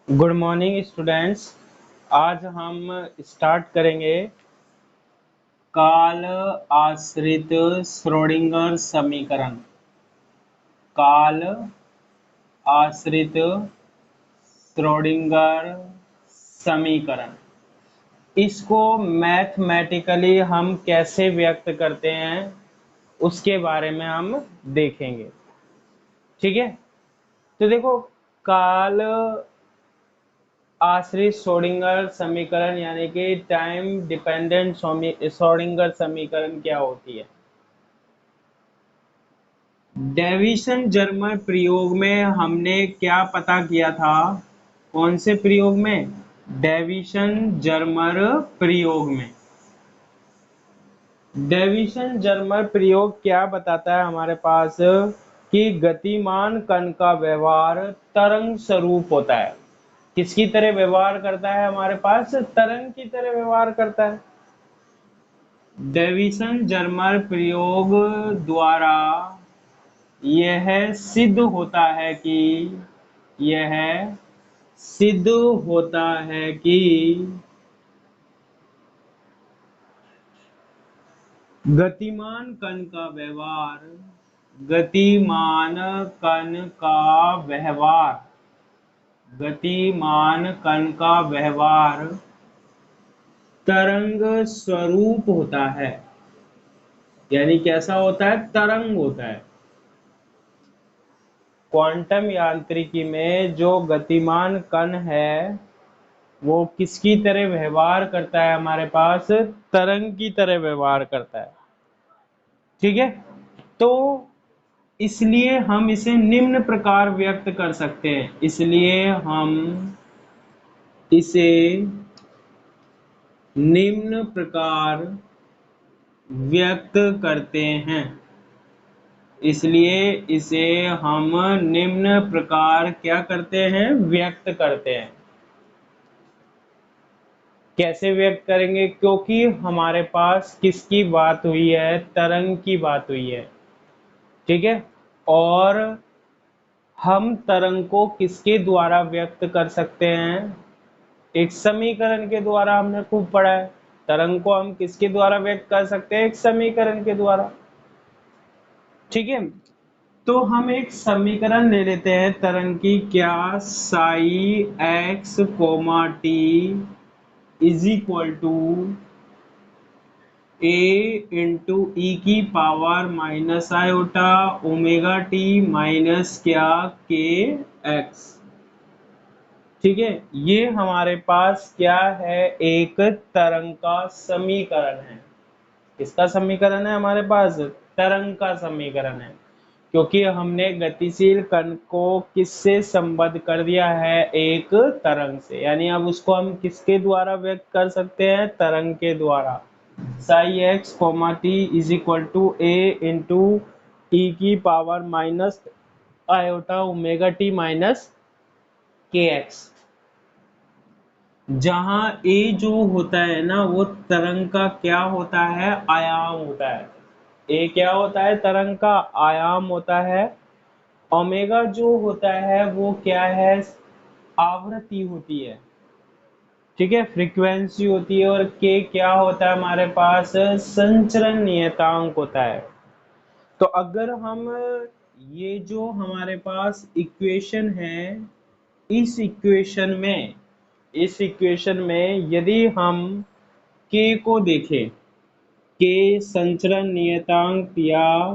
Good morning students. आज हम start करेंगे काल आश्रित श्रोडिंगर समीकरण। काल आश्रित श्रोडिंगर समीकरण, इसको मैथमेटिकली हम कैसे व्यक्त करते हैं उसके बारे में हम देखेंगे। ठीक है, तो देखो, काल आश्रित श्रोडिंगर समीकरण यानी कि टाइम डिपेंडेंट श्रोडिंगर समीकरण क्या होती है। डेविसन जर्मर प्रयोग में हमने क्या पता किया था? कौन से प्रयोग में? डेविसन जर्मर प्रयोग में। डेविसन जर्मर प्रयोग क्या बताता है हमारे पास कि गतिमान कण का व्यवहार तरंग स्वरूप होता है। किसकी तरह व्यवहार करता है? हमारे पास तरंग की तरह व्यवहार करता है। डेविसन जर्मर प्रयोग द्वारा यह सिद्ध होता है कि यह सिद्ध होता है कि गतिमान कण का व्यवहार, गतिमान कण का व्यवहार, गतिमान कण का व्यवहार तरंग स्वरूप होता है। यानी कैसा होता है? तरंग होता है। क्वांटम यांत्रिकी में जो गतिमान कण है वो किसकी तरह व्यवहार करता है? हमारे पास तरंग की तरह व्यवहार करता है। ठीक है, तो इसलिए हम इसे निम्न प्रकार व्यक्त कर सकते हैं। इसलिए हम इसे निम्न प्रकार व्यक्त करते हैं। इसलिए इसे हम निम्न प्रकार क्या करते हैं? व्यक्त करते हैं। कैसे व्यक्त करेंगे? क्योंकि हमारे पास किसकी बात हुई है? तरंग की बात हुई है। ठीक है, और हम तरंग को किसके द्वारा व्यक्त कर सकते हैं? एक समीकरण के द्वारा। हमने खूब पढ़ा है, तरंग को हम किसके द्वारा व्यक्त कर सकते हैं? एक समीकरण के द्वारा। ठीक है, तो हम एक समीकरण ले लेते हैं तरंग की। क्या? Psi x comma t is equal to A into e की power minus iota omega t minus क्या? K x. ठीक है, ये हमारे पास क्या है? एक तरंग का समीकरण है। किसका समीकरण है हमारे पास? तरंग का समीकरण है। क्योंकि हमने गतिशील कण को किससे संबद्ध कर दिया है? एक तरंग से। यानी अब उसको हम किसके द्वारा व्यक्त कर सकते हैं? तरंग के द्वारा। Psi x comma t is equal to A into e की power minus iota omega t minus k x. जहां ए जो होता है ना, वो तरंग का क्या होता है? आयाम होता है। ए क्या होता है? तरंग का आयाम होता है। ओमेगा जो होता है वो क्या है? आवृत्ति होती है। ठीक है, फ्रीक्वेंसी होती है। और के क्या होता है हमारे पास? संचरण नियतांक होता है। तो अगर हम ये जो हमारे पास इक्वेशन है, इस इक्वेशन में यदि हम के को देखें, के संचरण नियतांक या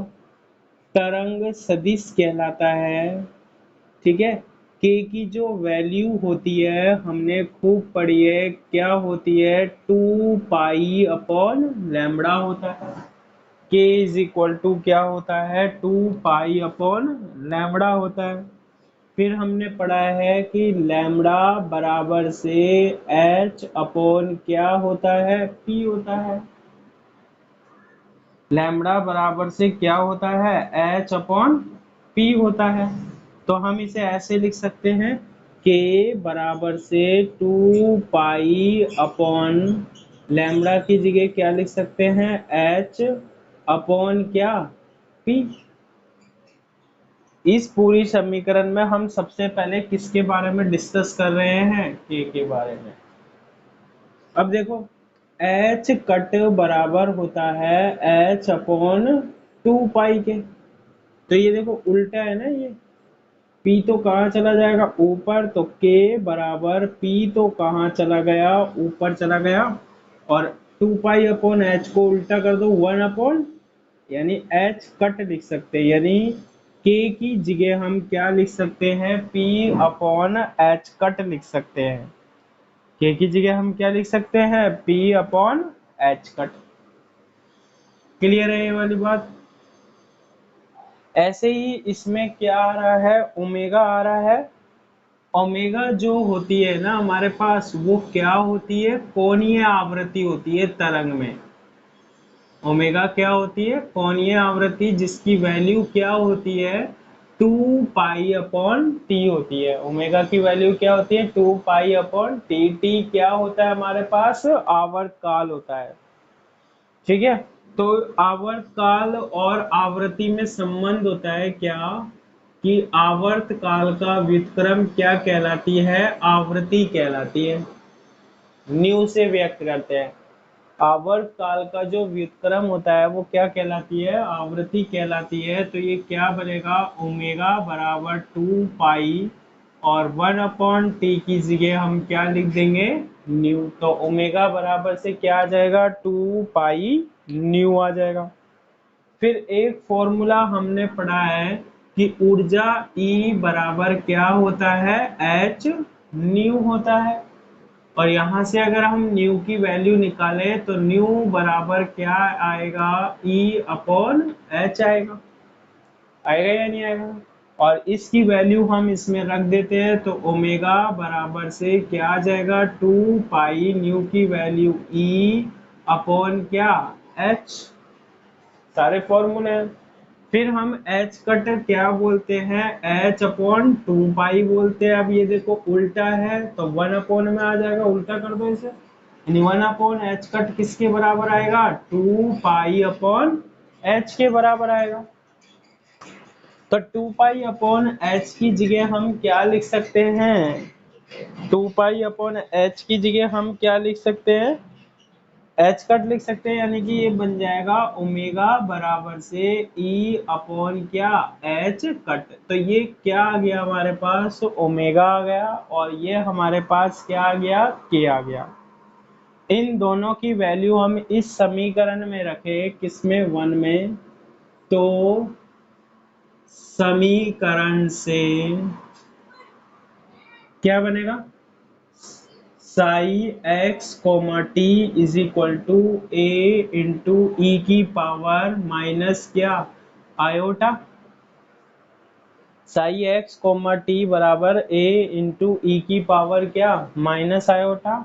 तरंग सदिश कहलाता है। ठीक है, के की जो वैल्यू होती है हमने खूब पढ़ी है, क्या होती है? 2 पाई अपॉन लैम्बडा होता है। के इज इक्वल टू क्या होता है? 2 पाई अपॉन लैम्बडा होता है। फिर हमने पढ़ा है कि लैम्बडा बराबर से एच अपॉन क्या होता है? पी होता है। लैम्बडा बराबर से क्या होता है? एच अपॉन पी होता है। तो हम इसे ऐसे लिख सकते हैं, के बराबर से 2 पाई अपॉन लैम्बडा की जगह क्या लिख सकते हैं? एच अपॉन क्या? पी। इस पूरी समीकरण में हम सबसे पहले किसके बारे में डिस्कस कर रहे हैं, के बारे में। अब देखो एच कट बराबर होता है एच अपॉन 2 पाई के। तो ये देखो उल्टा है ना, ये P तो कहाँ चला जाएगा ऊपर, तो K बराबर P तो कहाँ चला गया ऊपर चला गया, और 2 पाई अपॉन एच को उल्टा कर दो 1 अपॉन, यानी एच कट लिख सकते हैं, यानी K की जगह हम क्या लिख सकते हैं P अपॉन एच कट लिख सकते हैं। K की जगह हम क्या लिख सकते हैं P upon h cut. Clear है ये वाली बात। ऐसे ही इसमें क्या आ रहा है, ओमेगा आ रहा है। ओमेगा जो होती है ना हमारे पास, वो क्या होती है, कोणीय आवृत्ति होती है तरंग में। ओमेगा क्या होती है, कोणीय आवृत्ति, जिसकी वैल्यू क्या होती है 2 पाई अपॉन टी होती है। ओमेगा की वैल्यू क्या होती है 2 पाई अपॉन टी। टी क्या होता है हमारे पास, आवर्त काल होता है। ठीक है, तो आवर्त काल और आवृत्ति में संबंध होता है क्या, कि आवर्त काल का व्युत्क्रम क्या कहलाती है, आवृत्ति कहलाती है। न्यू से व्यक्त करते हैं। आवर्त काल का जो व्युत्क्रम होता है वो क्या कहलाती है, आवृत्ति कहलाती है। तो ये क्या बनेगा, ओमेगा बराबर 2 पाई, और 1 अपॉन टी की जगह हम क्या लिख देंगे न्यू। तो ओमेगा बराबर से क्या आ जाएगा 2 पाई न्यू आ जाएगा। फिर एक फॉर्मूला हमने पढ़ा है कि ऊर्जा E बराबर क्या होता है, एच न्यू होता है। और यहाँ से अगर हम न्यू की वैल्यू निकालें तो न्यू बराबर क्या आएगा, E अपॉन एच आएगा। आएगा या नहीं आएगा। और इसकी वैल्यू हम इसमें रख देते हैं, तो ओमेगा बराबर से क्या आ जाएगा 2 पाई, न्यू की वैल्यू E अपॉन क्या एच। सारे फॉर्मूले हैं। फिर हम एच कट क्या बोलते हैं, एच अपॉन 2 पाई बोलते हैं। अब ये देखो उल्टा है तो 1 अपॉन में आ जाएगा, उल्टा कर दो इसे, यानी 1 अपॉन एच कट किसके बराबर आएगा 2 पाई अपॉन एच के बराबर आएगा। तो 2 पाई अपॉन एच की जगह हम क्या लिख सकते हैं, 2 पाई अपॉन एच की जगह हम क्या लिख सकते हैं, एच कट लिख सकते हैं, यानी कि ये बन जाएगा ओमेगा बराबर से ई अपॉन क्या एच कट। तो ये क्या आ गया हमारे पास, ओमेगा आ गया, और ये हमारे पास क्या आ गया के आ गया। इन दोनों की वैल्यू हम इस समीकरण में रखे, किसमें 1 में, तो समीकरण से क्या बनेगा, psi x comma t is equal to A into e की पावर माइनस क्या iota. Psi x comma t बराबर ए इंटू ई की पावर क्या माइनस आयोटा।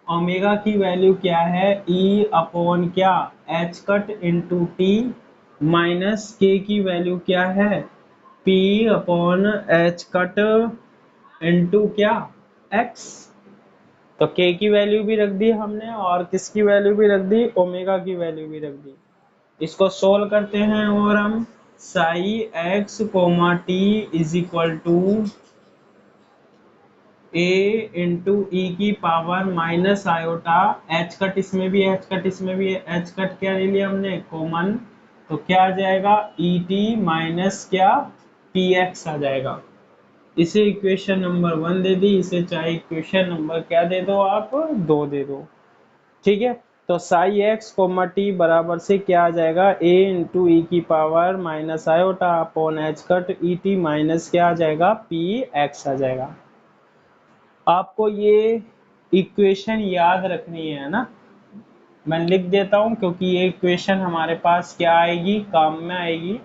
ओमेगा की वैल्यू क्या है ई अपॉन क्या h cut into t, minus k की वैल्यू क्या है p upon h cut into क्या एक्स। तो k की वैल्यू भी रख दी हमने, और किसकी वैल्यू भी रख दी, ओमेगा की वैल्यू भी रख दी। इसको सोल्व करते हैं, और हम psi x comma t is equal to A into e की power minus iota, H cut इसमें भी एच कट इसमें भी एच कट क्या ले लिया हमने कॉमन, तो क्या आ जाएगा ई टी माइनस क्या पी एक्स आ जाएगा। इसे इक्वेशन नंबर 1 दे दी, इसे चाहे इक्वेशन नंबर क्या दे दो आप 2 दे दो। ठीक है, तो साई एक्स कोमा टी बराबर से क्या आ जाएगा ए इंटू ई की power minus iota upon h cut E T minus क्या आ जाएगा पी एक्स आ जाएगा। आपको ये इक्वेशन याद रखनी है ना, मैं लिख देता हूं क्योंकि ये इक्वेशन हमारे पास क्या आएगी, काम में आएगी।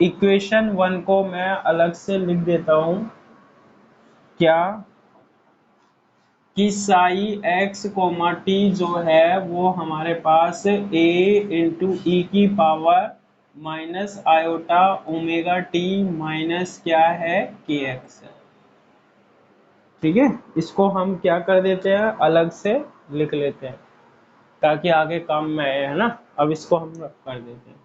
इक्वेशन 1 को मैं अलग से लिख देता हूं, क्या कि साई एक्स कोमा टी जो है वो हमारे पास ए इंटू ई की power minus iota omega t minus क्या है के एक्स है। ठीक है, इसको हम क्या कर देते हैं अलग से लिख लेते हैं ताकि आगे काम में आए, है ना। अब इसको हम कर देते हैं।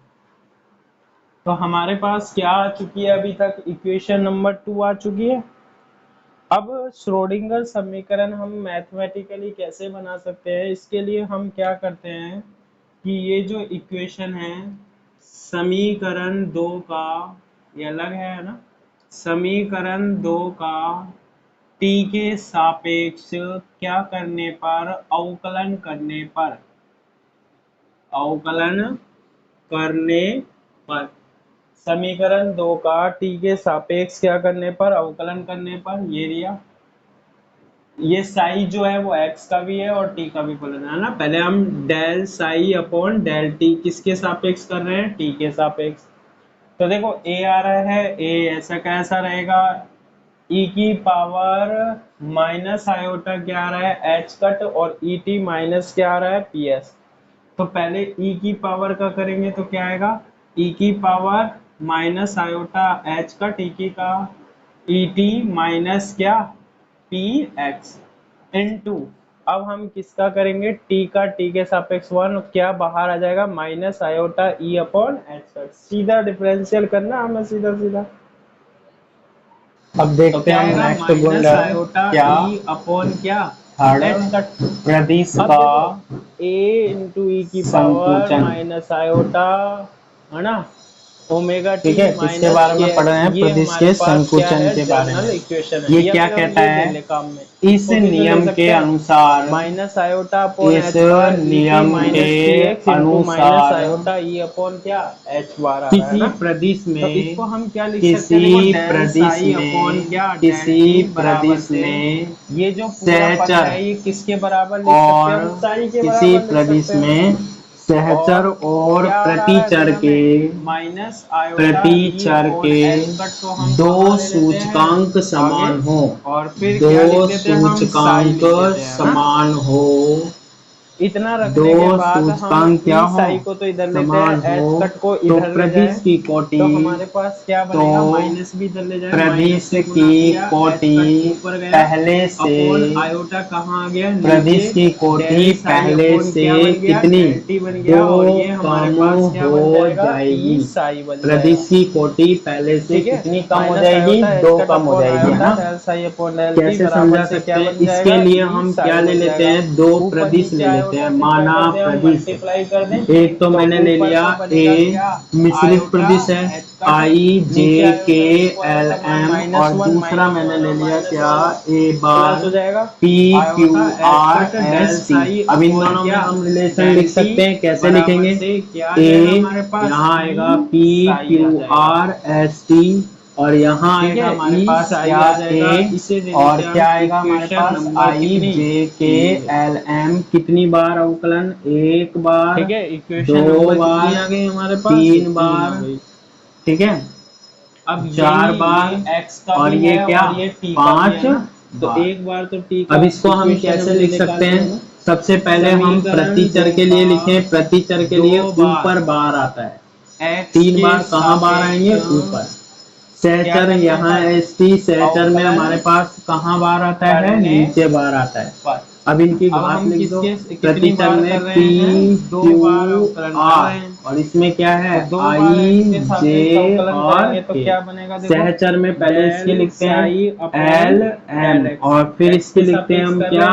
तो हमारे पास क्या आ चुकी है अभी तक, इक्वेशन नंबर 2 आ चुकी है। अब श्रोडिंगर समीकरण हम मैथमेटिकली कैसे बना सकते हैं, इसके लिए हम क्या करते हैं कि ये जो इक्वेशन है समीकरण 2 का, ये अलग है ना, समीकरण 2 का t के सापेक्ष क्या करने पर, अवकलन करने पर, अवकलन करने पर, समीकरण 2 का t के सापेक्ष क्या करने पर, अवकलन करने पर, ये रिया, ये साई जो है वो x का भी है और t का भी फलन है ना। पहले हम del psi upon del t किसके सापेक्ष कर रहे हैं, t के सापेक्ष। तो देखो a आ रहा है, a ऐसा कैसा रहेगा, e की पावर माइनस आयोटा क्या आ रहा है, h कट, और ई टी माइनस क्या आ रहा है, ps। तो पहले e की पावर का करेंगे तो क्या आएगा, e की पावर माइनस आयोटा h का t का ई टी माइनस क्या पी एक्स इनटू, अब हम किसका करेंगे, t का t के सापेक्ष 1, क्या बाहर आ जाएगा, minus iota e upon h cut. सीधा डिफरेंशियल करना हमें, सीधा सीधा। अब देखते हैं हम नेक्स्ट गुण क्या e अपॉन क्या, एच कट प्रदिश का a इंटू ई की पावर संकुचन। माइनस आयोटा, है ना, ओमेगा टी ठीक है, इसके बारे में पढ़ रहे हैं प्रदिश के संकुचन के बारे में। इक्वेशन ये क्या कहता है, काम में इस नियम के अनुसार, माइनस आयोटा अपॉन इस नियम के अनुसार आयोटा ई अपॉन क्या एच बार आ रहा है किसी ना। प्रदिश तो में, इसको हम क्या लिख किसी सकते हैं, प्रदिश अपॉन क्या, में, किसी प्रदिश में ये जो पूरा पद सहचर, है ये किसके बराबर लिख सकते हैं, और हम साई के किसी बराबर लिख प्रदिश सकते हैं। में सहचर और क्या आ रहा है प्रतिचर के, माइनस प्रतिचर के दो सूचकांक समान हो, और फिर दो क्या लिख देते हैं हम, सूचकांक समान हो, इतना रखने दो के बाद हम सूचकांक क्या हो, साई को तो इधर लेते समान हैं, हो, एच कट को तो इधर ले प्रदिश जाएं, की कोटि, तो हमारे पास क्या तो बनेगा, माइनस भी इधर ले जाए, प्रदिश की कोटि पहले से, आयोटा कहाँ आ गया, प्रदिश की कोटि पहले से कितनी, दो कम हो जाएगी। प्रदिश की कोटि पहले से कितनी कम हो जाएगी, दो कम हो जाएगी, है ना। कैसे समझा सकते हैं, इसके लिए हम क्या ले लेते हैं, दो प्रदिश ले लेते हैं, माना प्रदिश। एक तो मैंने ले लिया ए मिश्रित प्रदिश है, आई जे के एल एम, और दूसरा मैंने ले लिया क्या, A bar P Q R S T. अब इन दोनों में हम रिलेशन लिख सकते हैं, कैसे लिखेंगे, ए यहाँ आएगा P Q R S T, और यहाँ आएगा हमारे पास क्या ए, और क्या आएगा हमारे पास आई जे के एल एम, कितनी बार अवकलन, एक बार, ठीक है, इक्वेशन दो बार, आ गई हमारे पास, तीन बार, ठीक है, अब चार बार, x का और भी ये है क्या, और ये t का पांच भी है ना। तो बार। एक बार तो t का, अब इसको हम कैसे लिख सकते हैं, सबसे पहले हम प्रतिचर के लिए लिखें, प्रतिचर के लिए ऊपर बार आता है, तीन बार कहाँ बार आएंगे, ऊपर। सहचर यहाँ एस टी, सहचर में हमारे पास कहाँ बार आता है, नीचे बार आता है। अब इनकी घात लिख दो, प्रतिचर में पी क्यू आर, और इसमें क्या है, आई जे और के। सहचर में पहले इसके लिखते हैं एल एम, और फिर इसके लिखते हैं हम क्या,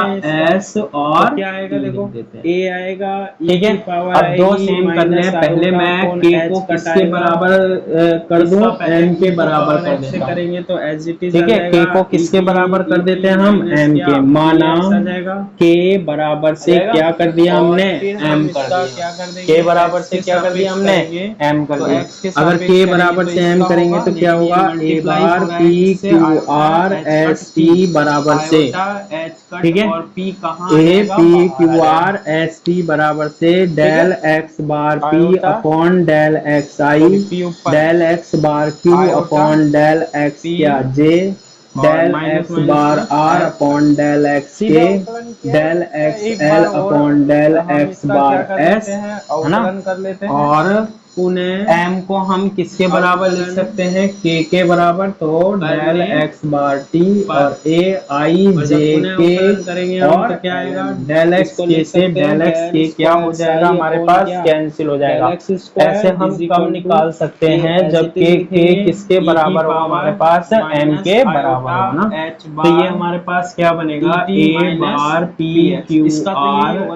एस, और क्या आएगा, देखो ए आएगा, ठीक है। अब दो सेम करने हैं, पहले मैं के को किसके बराबर कर दूं, एम के बराबर कर देता हूं, करेंगे तो एज इट इज, ठीक है। के को किसके बराबर कर देते हैं हम, एम के, माना के बराबर से क्या कर दिया हमने, एम कर दिया, के बराबर से क्या कर दिया हमने, एम कर दिया। अगर के बराबर से एम करेंगे तो क्या होगा, A bar P Q R S T बराबर से, ठीक है, A P Q R S T बराबर से del x bar P upon del X I, del x bar Q upon del X क्या J, del x bar R upon del X K, del X L upon del x bar S, है ना। और पुनः m को हम किसके बराबर लिख सकते हैं, k के बराबर, तो डेल x बार t और a i j k और क्या आएगा, डेल x k से डेल x k क्या हो जाएगा हमारे पास, कैंसिल हो जाएगा। ऐसे हम कब निकाल सकते हैं, जब k किसके बराबर हो हमारे पास, m के बराबर हो ना। तो ये हमारे पास क्या बनेगा, a bar p q r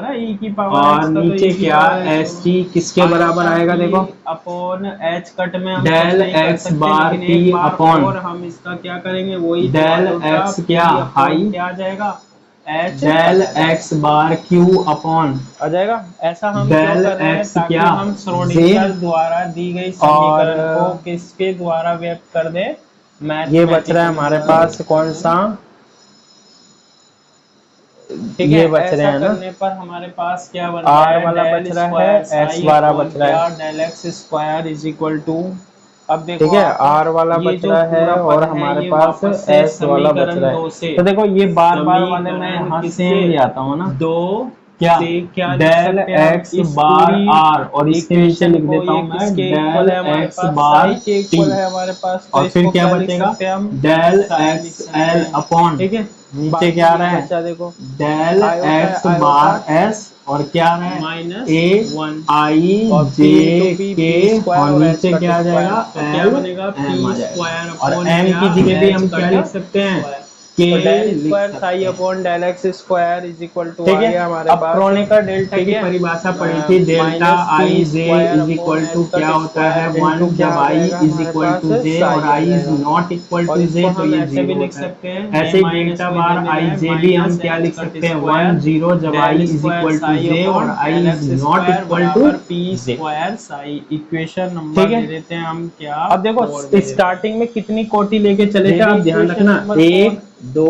और नीचे क्या s t किसके बराबर आएगा, देखो अपॉन एच कट में हम डेल x बार t अपॉन, और हम इसका क्या करेंगे, वही डेल x क्या हाई क्या आ जाएगा, एच डेल x बार q अपॉन आ जाएगा। ऐसा हम डेल क्यों कर रहे हैं, x ताकि क्या हम श्रोडिंगर द्वारा दी गई समीकरण को किसके द्वारा व्यक्त कर दे, ये बच रहा है हमारे पास कौन सा, ठीक ये है। बच रहे ऐसा हैं ना, करने पर हमारे पास क्या बन रहा है, r वाला बच रहा है, s वाला बच रहा है, del x square is equal to, अब देखो ठीक है, r वाला ये बच जो रहा है पूरा और पद है हमारे ये पास वापस से s वाला बच समीकरण रहा दो है। से, तो देखो ये बार बार वाले मैं समीकरण यहाँ किससे? सेम ले आता हूँ ना, दो क्या से क्या लिख डेल सकते हैं हम, x इस बार पूरी r और इसके नीचे इक्वेशन लिख को, देता ये हूँ मैं किसके इक्वल डेल है हमारे x पास, बार साई के t, इक्वल है हमारे पास, तो और फिर इसको क्या क्या लिख बचेगा, सकते हैं हम, डेल साई लिख x सकते l हैं, अपॉन, ठीक है। नीचे क्या आ रहा है, बच्चा देखो डेल x बार s और क्या आ रहा है, माइनस a वन i और j p k स्क्वायर और और नीचे h क्या आ जाएगा, तो क्या l बनेगा, m p आ जाएगा। स्क्वायर और अपॉन m की जगह भी हम क्या लिख सकते हैं, k तो डेल लिख स्क्वायर सकते साई हैं, upon del x square is equal to ठीक आ है। गया हमारे अब पास, क्रोनेकर डेल्टा ठीक की है। परिभाषा पढ़ी थी, delta i j is equal to क्या होता है, वन, जब आई इज इक्वल टू जे और आई is not equal to j तो ये जीरो होता है। ऐसे ही डेल्टा बार आई जे भी हम क्या लिख सकते हैं, वन जीरो, जब आई इज इक्वल टू जे और आई is not equal to P J, square psi, equation number ठीक है। दे देते हैं हम क्या, अब देखो स्टार्टिंग में कितनी कोटि लेके चले थे, आप ध्यान रखना, 1 2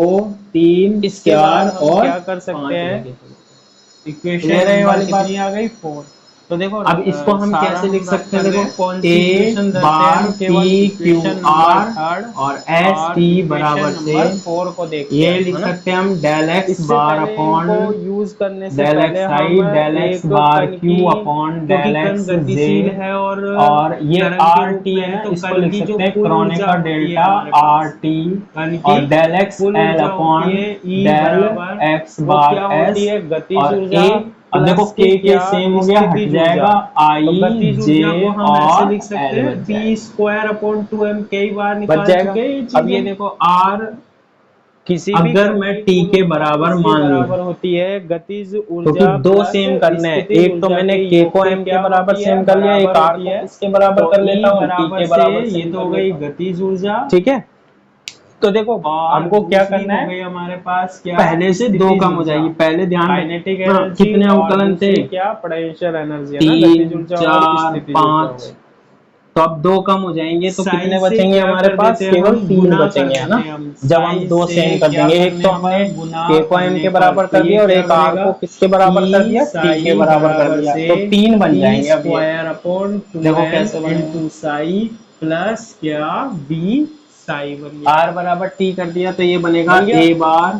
3 इसके 4 बाद हम और क्या कर सकते 5 हैं, लेके चले। इक्वेशन क्लियर है ये नंबर वाली बात? कितनी आ गई, 4। तो देखो अब इसको हम सारा कैसे लिख हम सकते हैं, रख कर रहे देखो कौन सी a इक्वेशन धरते हैं बार हम, p केवल q equation r number third और s t बराबर से नंबर 4 को देखते ये हैं, लिख है ना। सकते हैं हम डेल x इससे बार पहले अपॉन इनको यूज करने से डेल पहले x हम i डेल x एक बार कण q की, अपॉन क्योंकि डेल कण x गतिशील j है और ये त्वरण के आर रूप टी में है, तो इसको कण लिख की जो सकते हैं कुल ऊर्जा क्रोनेकर होती है डेल्टा हमारे आर पास, टी कण और की डेल एक्स कुल एल ऊर्जा अपॉन होती है E डेल बराबर एक्स वो बार क्या एस होती है, गतिज और ऊर्जा ए। अब देखो प्लस के के सेम हो गया, हट स्थितिज जाएगा ऊर्जा। आई तो गतिज जे ऊर्जा को हम ऐसे और लिख सकते एल हैं, बच पी जाएगा, स्क्वायर अपॉन 2m, कई बार बच निकाल जाएगा। चुके हैं ये अब चीजें। ये देखो आर, किसी भी अगर कण मैं की टी कुल के ऊर्जा बराबर किसके मान बराबर लूं, होती है, गतिज क्योंकि ऊर्जा दो प्लस सेम करने हैं, स्थितिज एक तो ऊर्जा मैंने के के योग को के एम क्या के बराबर होती है, सेम कर लिया, एक बराबर आर होती को है। किसके बराबर तो कर E लेता हूँ, टी बराबर के से बराबर ये सेम तो कर हो गई लेता हूँ, गतिज ऊर्जा, ठीक है। तो देखो और हमको क्या दूसरी करना हो है, गई हमारे पास क्या, पहले से दो कम हो जाएगी, पहले ध्यान काइनेटिक हाँ, एनर्जी, कितने और अवकलन थे, दूसरी क्या, पोटेंशियल एनर्जी है ना, 3 गतिज ऊर्जा और 4 स्थितिज ऊर्जा हो 5, गई। तो अब दो कम हो जाएंगे तो साई कितने से बचेंगे क्या हमारे कर पास, देते हैं केवल हम, 3 गुना कर बचेंगे, है ना, देते हैं हम। जब हम साई दो से सेम कर क्या देंगे, एक करने तो हमने पर, गुना के को एम करने के पर, बराबर तो कर ये दिया और क्या एक आर बनेगा, को किसके बराबर कर दिया, टी के साई बराबर कर बराबर दिया, से तो 3 बन पी जाएंगे। अब ये स्क्वायर अपॉन देखो 2m कैसे बनेगा, इंटू साई प्लस क्या बी साई बन गया, आर बराबर टी कर दिया तो ये बनेगा बन गया। ए बार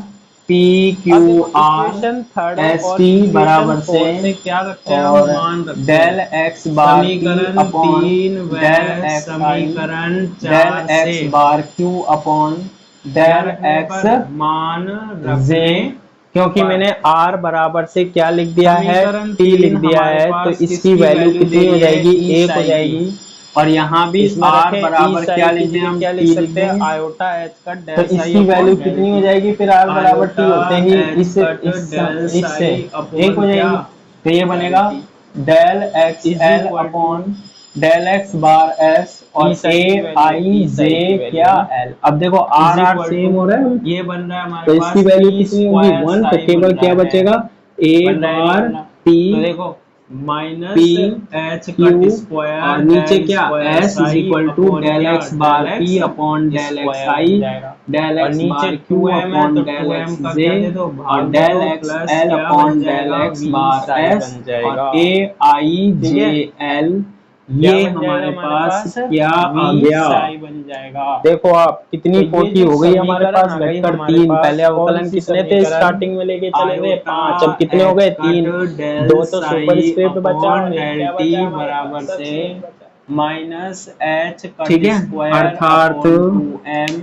पी अब क्यू देखो आर इक्वेशन थर्ड एस और टी इक्वेशन बराबर से 4 से क्या रखते हैं हम, और मान रखते डेल हैं। एक्स बार टी समीकरण अपॉन 3 व डेल एक्स आई समीकरण डेल 4 एक्स से बार क्यू अपॉन क्या डेल रखने एक्स पर, मान जे, रखने क्योंकि पर। मैंने आर बराबर से क्या लिख दिया है, समीकरण टी 3 लिख दिया हमारे है, तो पास इसकी किसकी वैल्यू वैल्यू ले कितनी हो रही है, जाएगी, ई एक हो साई की। जाएगी, और यहाँ भी इसमें आर रखें ई बराबर साई क्या की लिख दें, जगह हम क्या लिख टी लिख सकते हैं, देंगे, आयोटा एच कट तो डेल साई इसकी वैल्यू अपॉन डेल कितनी हो टी। जाएगी, फिर आर बराबर टी होते ही एच इससे कट डेल इससे साई एक हो अपॉन क्या, जाएगी, तो ये डेल बनेगा t del x is l equal to upon del x bar s और ई साई ए की वैल्यू, आई ई जे साई की वैल्यू क्या है ना, एल। अब देखो is r r equal same to हो रहा है, ये बन रहा है हमारे तो पास इसकी वैल्यू पी कितनी होगी स्क्वायर 1, तो साई बन केवल क्या रहा है, बचेगा ए बन रहा है नहीं बार बन रहा। टी तो देखो minus P H Q cut और स्क्वायर नीचे डेल क्या square S is psi equal to upon del क्या, X bar del P X upon del x square I बन जाएगा। डेल और एक्स नीचे बार क्यू 2m है अपॉन तो डेल 2m एक्स का जे क्या दे दो, और भाग दे डेल दो, एक्स प्लस एल क्या अपॉन बन डेल जाएगा, x v bar psi s बन जाएगा। और ए आई ठीक जे है, एल, क्या ये बन जाएगा हमारे पास क्या आ वी गया। साई बन जाएगा। देखो आप कितनी तो ये कोटि जो हो गई हमारे समीकरण पास, आ गई घटकर हमारे 3, पास, पहले कौन अवकलन सी कितने थे, समीकरण, स्टार्टिंग में लेके चले थे आयोटा 5, अब कितने हो एच गए कट 3, डेल 2 तो सुपर साई स्क्रिप्ट बचा अपॉन और एक डेल क्या टी बचा हमारे बराबर पास, से बचा माइनस एच कट ठीक है, स्क्वायर अर्थात अपॉन 2m,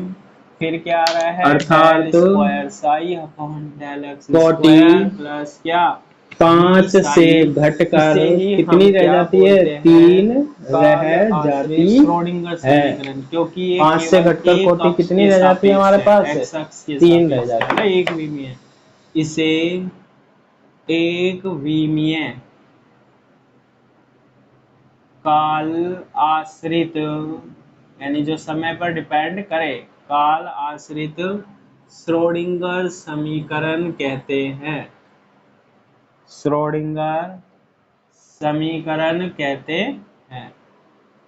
फिर क्या आ रहा है अर्थात del square psi upon del x कोटि स्क्वायर प्लस क्या 5 से साई। घटकर इसे ही कितनी हम रह क्या जाती है? बोलते हैं, 3 काल रह आश्रित जाती श्रोडिंगर है। समीकरण, क्योंकि ये 5 से केवल घटकर एक कोटि अक्ष कितनी के रह जाती है सापेक्ष हमारे है, पास? एक्स अक्ष के 3 रह सापेक्ष है जाती ना, है। एक विमीय। इसे एक विमीय काल आश्रित, यानी जो समय पर डिपेंड करे, काल आश्रित श्रोडिंगर समीकरण कहते हैं, श्रोडिंगर समीकरण कहते हैं।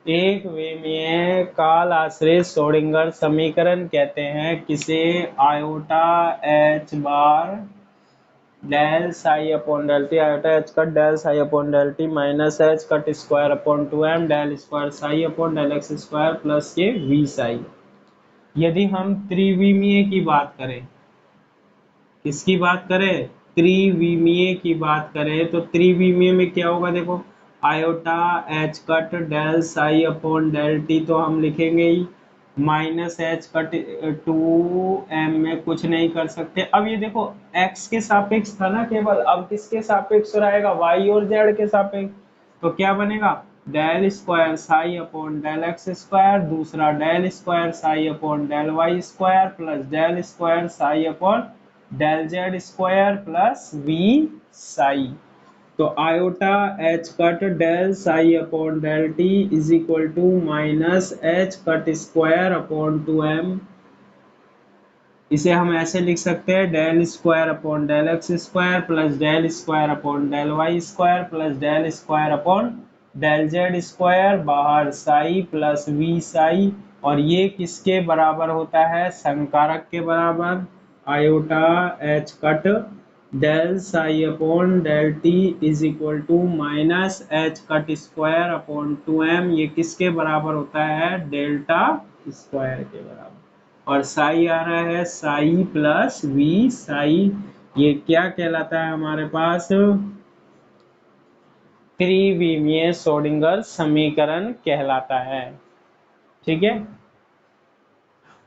एक विमीय काल आश्रित श्रोडिंगर समीकरण कहते हैं किसे? Iota H bar del psi upon del T, iota H cut del psi upon del T minus H cut square upon 2m del square psi upon del x square plus ये V psi. यदि हम त्रिविमीय की बात करें, किसकी बात करें? त्रिविमीय की बात करें, तो त्रिविमीय में क्या होगा देखो, iota H cut del psi upon del t तो हम लिखेंगे ही, माइनस एच कट 2m में कुछ नहीं कर सकते। अब ये देखो x के सापेक्ष था ना केवल, अब किसके सापेक्ष रहेगा? y और z के सापेक्ष। तो क्या बनेगा? Del square psi upon del x square, दूसरा del square psi upon del Y square plus del square psi upon del Z square plus V psi. तो iota H cut del psi upon del T is equal to minus H cut square upon 2m। इसे हम ऐसे लिख सकते हैं, del square upon del x square plus del square upon del Y square plus del square upon del Z square, बाहर Sai plus V Sai. और ये किसके बराबर होता है? संकारक के बराबर। Iota H cut del psi upon del T is equal to minus H cut square upon 2m, ये किसके बराबर होता है? डेल्टा स्क्वायर के बराबर। और साई आ रहा है साई प्लस वी साई। ये क्या कहलाता है हमारे पास? त्रिविमीय श्रोडिंगर समीकरण कहलाता है। ठीक है।